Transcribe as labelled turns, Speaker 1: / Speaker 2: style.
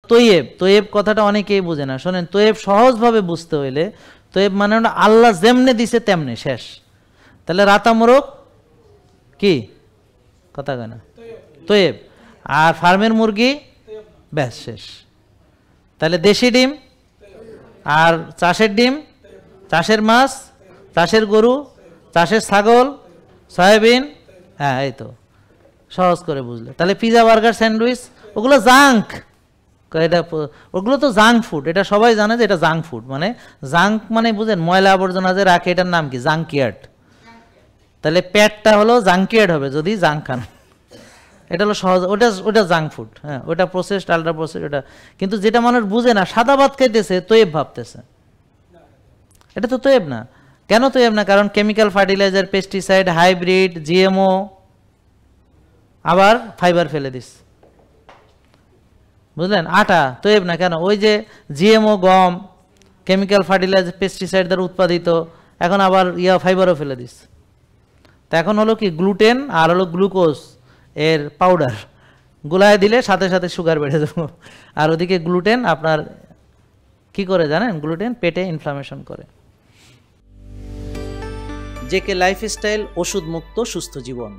Speaker 1: Tayyip, Tayyip কথাটা অনেকেই বোঝে না। শোনেন, তৈয়েব সহজভাবে বুঝতে হইলে তৈয়েব মানে আল্লাহ যেমনে দিছে তেমনে, শেষ। তাহলে রাতা মোরগ কি কথা কেন তৈয়েব, আর ফার্মের মুরগি ব্যাস শেষ। তাহলে দেশি ডিম আর চাষের ডিম, চাষের মাছ, চাষের গরু, চাষের ছাগল, সয়াবিন, হ্যাঁ এই তো সহজ করে বুঝলে। তাহলে পিজা, বার্গার, স্যান্ডউইচ ওগুলো জাঙ্ক, এটা ওগুলো তো জাঙ্ক ফুড, এটা সবাই জানে যে এটা জাঙ্ক ফুড। মানে জাঙ্ক মানে বুঝেন, ময়লা আবর্জনা যে রাখে এটার নাম কি? জাঙ্কিয়ার্ড। তাহলে পেটটা হলো জাঙ্কিয়ার্ড হবে যদি জাঙ্ক খান। এটা হলো সহজ, ওটা জাঙ্ক ফুড, হ্যাঁ ওটা প্রসেসড, আল্ট্রা প্রসেসড ওটা। কিন্তু যেটা মানুষ বুঝে না, সাদা ভাত খাইতেছে তৈব ভাবতেছে, এটা তো তৈব না। কেন তৈব না? কারণ chemical fertiliser, pesticide, hybrid, GMO, আবার ফাইবার ফেলে দিস, বুঝলেন? আটা তৈব না কেন? ওই যে জিএমও, গম, কেমিক্যাল ফার্টিলাইজার, পেস্টিসাইড দ্বারা উৎপাদিত, এখন আবার ফাইবারও ফেলে দিস। তো এখন হলো কি, গ্লুটেন আর হলো গ্লুকোজ এর পাউডার গুলায় দিলে সাথে সাথে সুগার বেড়ে যাবে। আর ওদিকে গ্লুটেন আপনার কি করে জানেন? গ্লুটেন পেটে ইনফ্লামেশন করে। জেকে লাইফস্টাইল, ওষুধ মুক্ত সুস্থ জীবন।